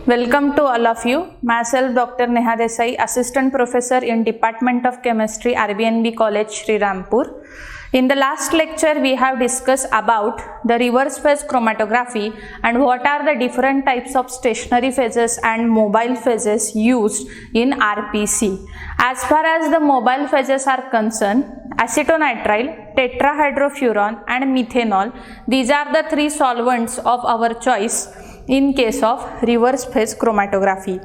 Welcome to all of you. Myself Dr. Neha Desai, Assistant Professor in Department of Chemistry, RBNB College, Sri Rampur. In the last lecture, we have discussed about the reverse phase chromatography and what are the different types of stationary phases and mobile phases used in RPC. As far as the mobile phases are concerned, acetonitrile, tetrahydrofuran and methanol, these are the three solvents of our choice in case of reverse phase chromatography.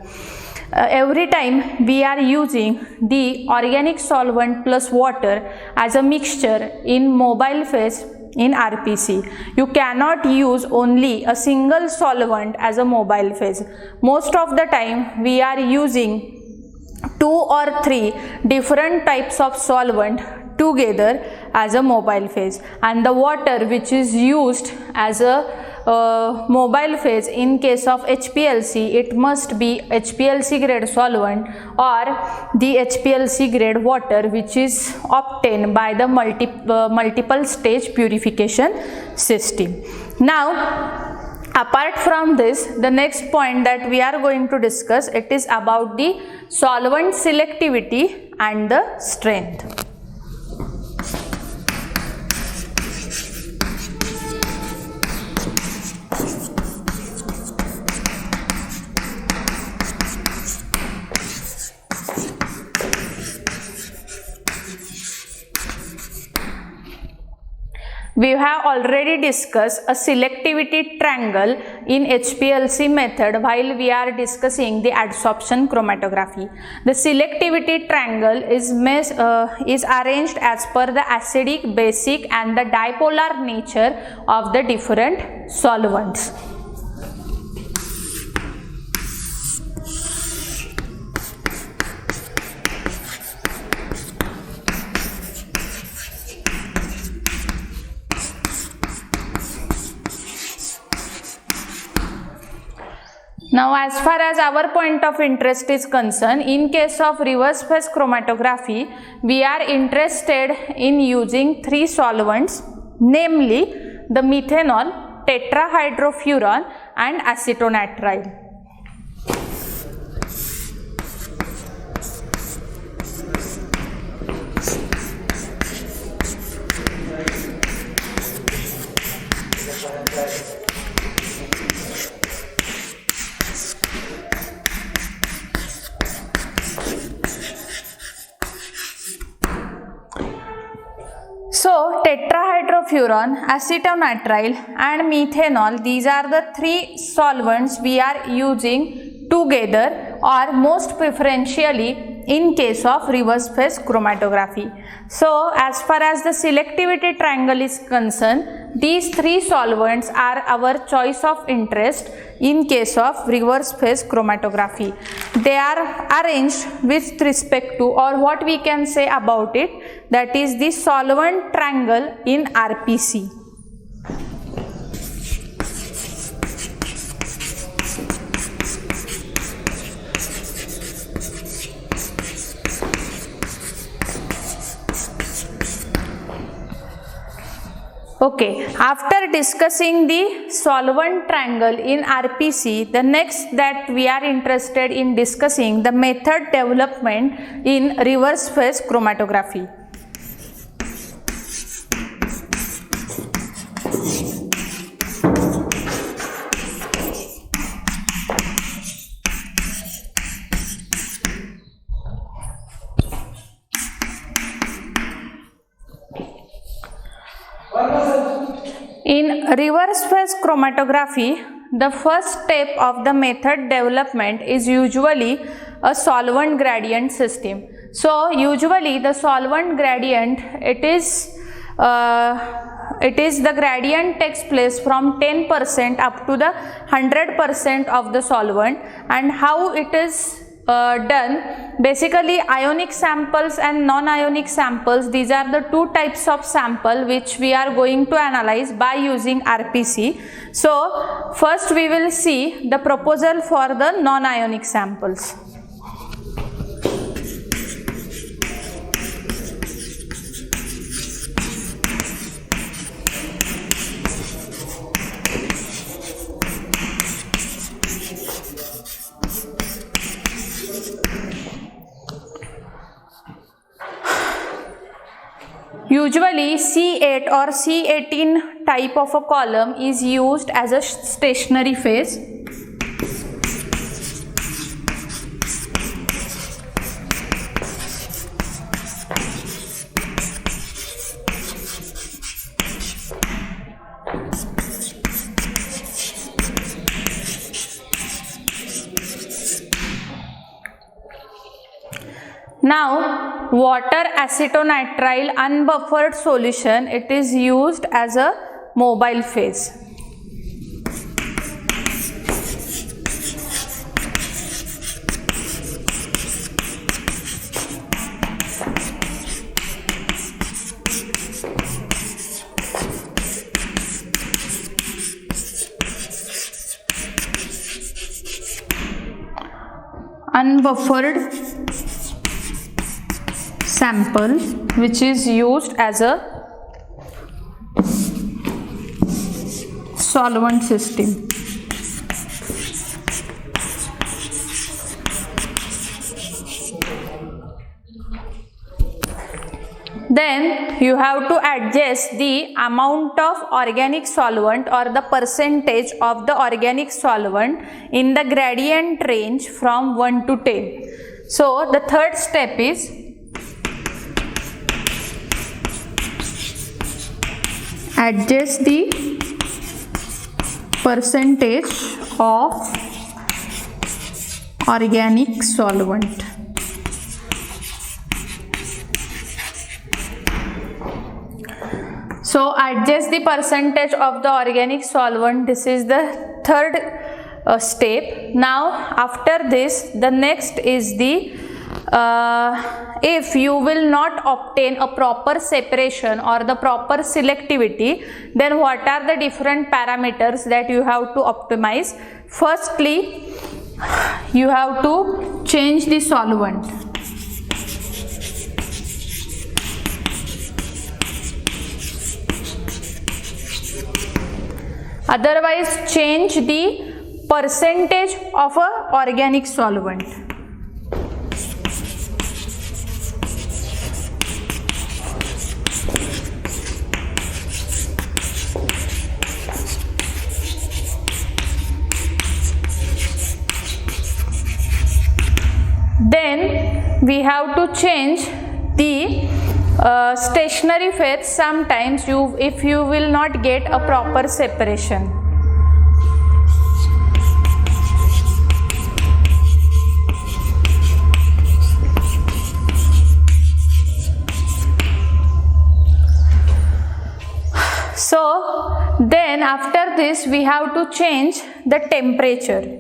Every time we are using the organic solvent plus water as a mixture in mobile phase in RPC. You cannot use only a single solvent as a mobile phase. Most of the time we are using 2 or 3 different types of solvent together as a mobile phase, and the water which is used as a mobile phase in case of HPLC, it must be HPLC grade solvent or the HPLC grade water which is obtained by the multiple stage purification system. Now, apart from this, the next point that we are going to discuss, it is about the solvent selectivity and the strength. We have already discussed a selectivity triangle in HPLC method while we are discussing the adsorption chromatography. The selectivity triangle is arranged as per the acidic, basic and the dipolar nature of the different solvents. Now, as far as our point of interest is concerned, in case of reverse phase chromatography, we are interested in using 3 solvents, namely the methanol, tetrahydrofuran and acetonitrile. So, tetrahydrofuran, acetonitrile and methanol, these are the 3 solvents we are using together or most preferentially in case of reverse phase chromatography. So, as far as the selectivity triangle is concerned, these 3 solvents are our choice of interest in case of reverse phase chromatography. They are arranged with respect to, or what we can say about it, that is the solvent triangle in RPC. Okay, after discussing the solvent triangle in RPC, the next that we are interested in discussing the method development in reverse phase chromatography. In reverse phase chromatography, the first step of the method development is usually a solvent gradient system. So, usually the solvent gradient, it is the gradient takes place from 10% up to the 100% of the solvent, and how it is done, basically ionic samples and non-ionic samples, these are the 2 types of sample which we are going to analyze by using RPC. So, first we will see the proposal for the non-ionic samples. Usually C8 or C18 type of a column is used as a stationary phase. Now, water acetonitrile unbuffered solution, it is used as a mobile phase. Unbuffered sample which is used as a solvent system. Then you have to adjust the amount of organic solvent or the percentage of the organic solvent in the gradient range from 1 to 10. So the third step is adjust the percentage of organic solvent. So adjust the percentage of the organic solvent. This is the third step. Now after this, the next is the if you will not obtain a proper separation or the proper selectivity, then what are the different parameters that you have to optimize? Firstly, you have to change the solvent. Otherwise, change the percentage of a organic solvent. Then we have to change the stationary phase sometimes if you will not get a proper separation. So then after this we have to change the temperature.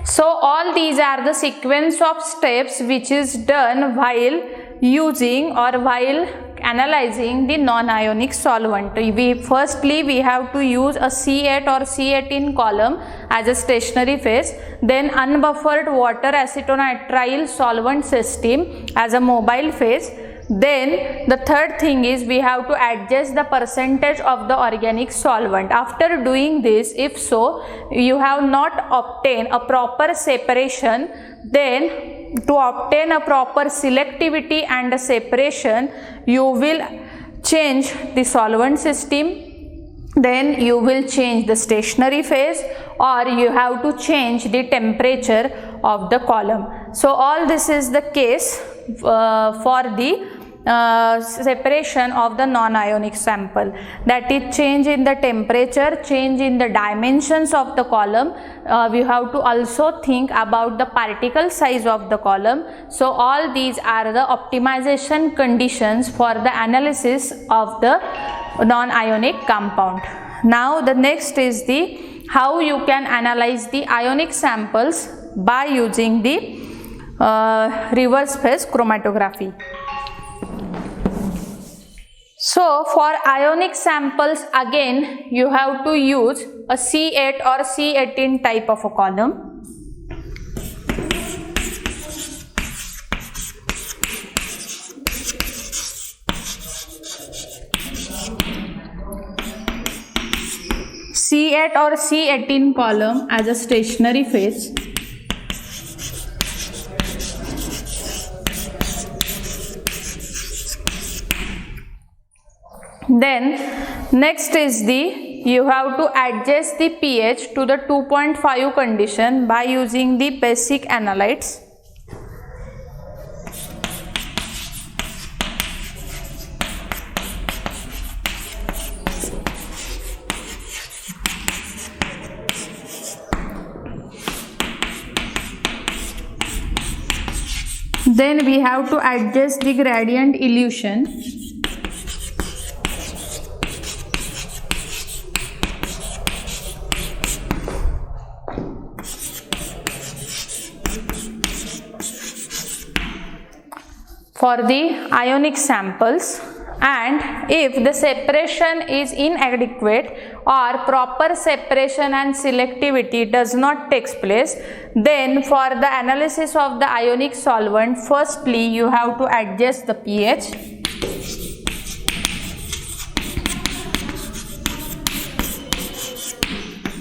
So all these are the sequence of steps which is done while using or while analyzing the non-ionic solvent. Firstly we have to use a C8 or C18 column as a stationary phase, then unbuffered water acetonitrile solvent system as a mobile phase. Then the third thing is we have to adjust the percentage of the organic solvent. After doing this, if so you have not obtained a proper separation, then to obtain a proper selectivity and a separation, you will change the solvent system, then you will change the stationary phase, or you have to change the temperature of the column. So all this is the case for the separation of the non-ionic sample, that is change in the temperature, change in the dimensions of the column. We have to also think about the particle size of the column. So all these are the optimization conditions for the analysis of the non-ionic compound. Now the next is the how you can analyze the ionic samples by using the reverse phase chromatography. So for ionic samples, again you have to use a C8 or C18 type of a column. C8 or C18 column as a stationary phase. Then next is you have to adjust the pH to the 2.5 condition by using the basic analytes. Then we have to adjust the gradient elution. For the ionic samples, and if the separation is inadequate or proper separation and selectivity does not take place, then for the analysis of the ionic solvent, firstly you have to adjust the pH.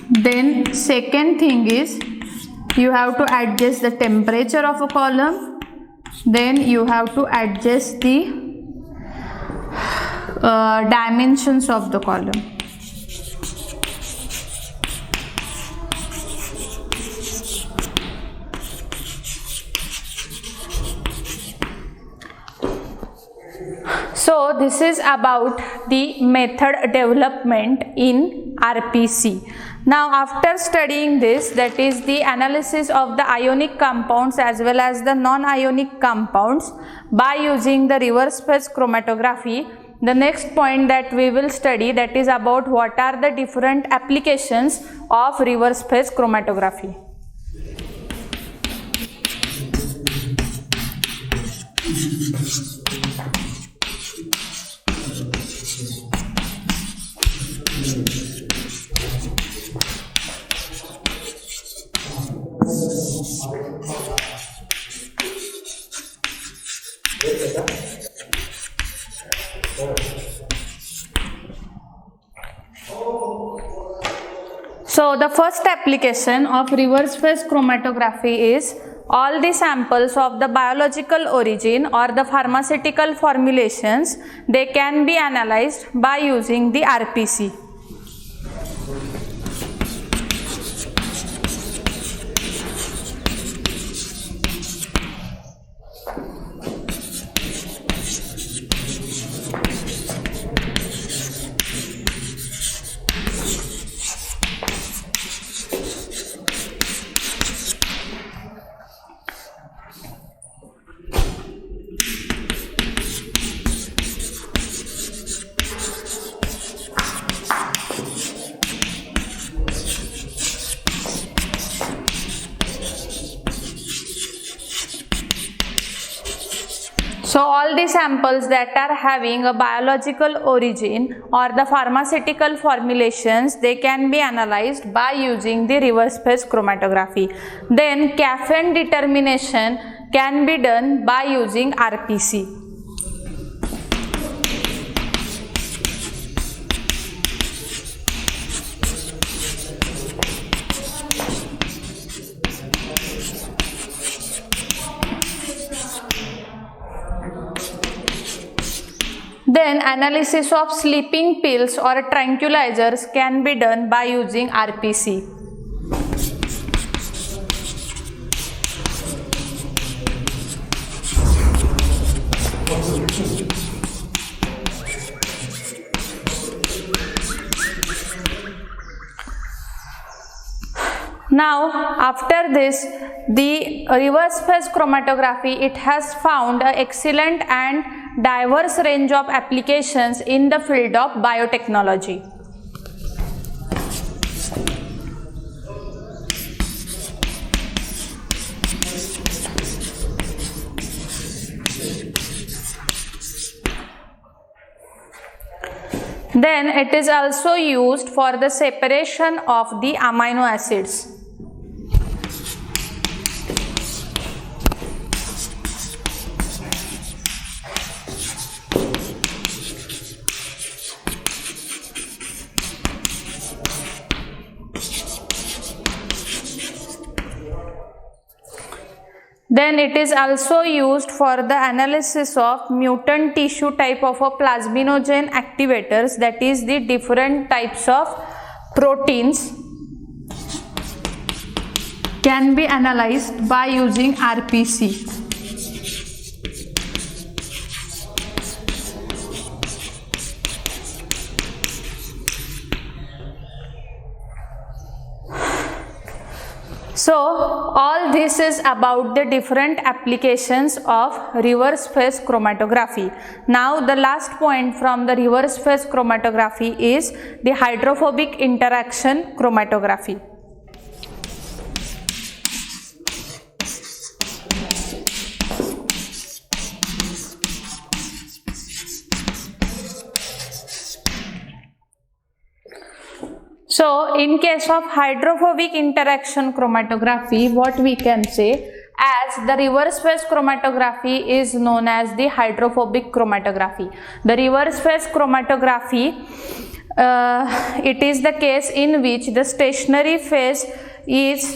Then second thing is you have to adjust the temperature of a column. Then you have to adjust the dimensions of the column. So this is about the method development in RPC. Now after studying this, that is the analysis of the ionic compounds as well as the non-ionic compounds by using the reverse phase chromatography, the next point that we will study, that is about what are the different applications of reverse phase chromatography. So the first application of reverse phase chromatography is all the samples of the biological origin or the pharmaceutical formulations, they can be analyzed by using the RPC. So all the samples that are having a biological origin or the pharmaceutical formulations, they can be analyzed by using the reverse phase chromatography. Then caffeine determination can be done by using RPC. Then analysis of sleeping pills or tranquilizers can be done by using RPC. Now after this, the reverse phase chromatography, it has found an excellent and diverse range of applications in the field of biotechnology. Then it is also used for the separation of the amino acids. Then it is also used for the analysis of mutant tissue type of a plasminogen activators, that is the different types of proteins can be analyzed by using RPC. So all this is about the different applications of reverse phase chromatography. Now the last point from the reverse phase chromatography is the hydrophobic interaction chromatography. So in case of hydrophobic interaction chromatography, what we can say, as the reverse phase chromatography is known as the hydrophobic chromatography. The reverse phase chromatography, it is the case in which the stationary phase is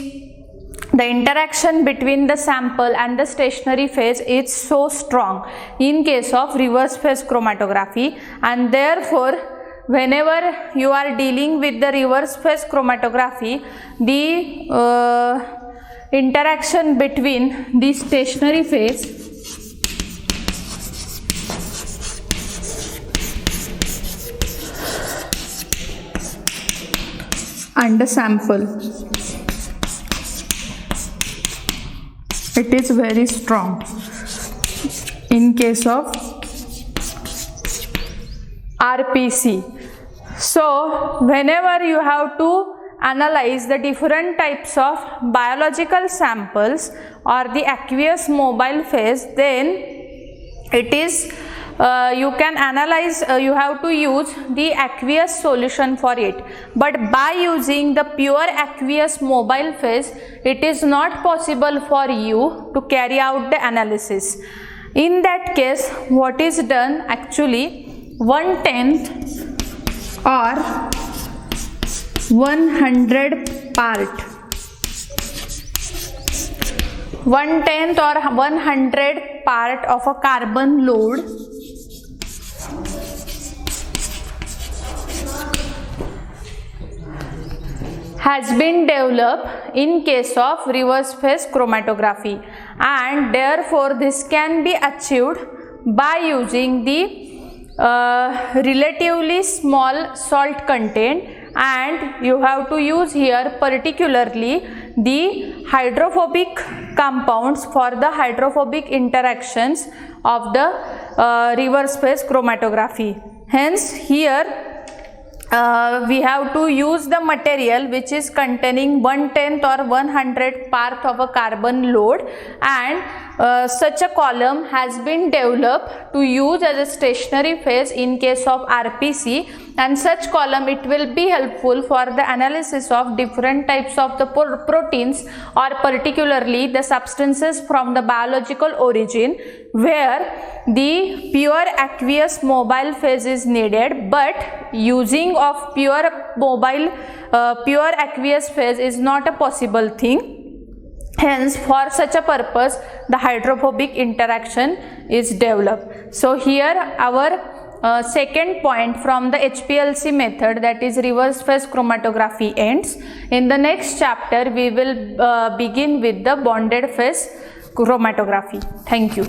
the interaction between the sample and the stationary phase is so strong in case of reverse phase chromatography, and therefore whenever you are dealing with the reverse phase chromatography, the interaction between the stationary phase and the sample, it is very strong in case of RPC. So whenever you have to analyze the different types of biological samples or the aqueous mobile phase, then it is you can analyze, you have to use the aqueous solution for it, but by using the pure aqueous mobile phase, it is not possible for you to carry out the analysis. In that case, what is done, actually 1/10 or 100 part, 1/10 or 100 part of a carbon load has been developed in case of reverse phase chromatography, and therefore this can be achieved by using the relatively small salt content, and you have to use here particularly the hydrophobic compounds for the hydrophobic interactions of the reverse phase chromatography. Hence here we have to use the material which is containing 1/10 or 100 part of a carbon load, and such a column has been developed to use as a stationary phase in case of RPC, and such column it will be helpful for the analysis of different types of the proteins, or particularly the substances from the biological origin where the pure aqueous mobile phase is needed, but using of pure aqueous phase is not a possible thing. Hence, for such a purpose, the hydrophobic interaction is developed. So here our second point from the HPLC method, that is reverse phase chromatography, ends. In the next chapter, we will begin with the bonded phase chromatography. Thank you.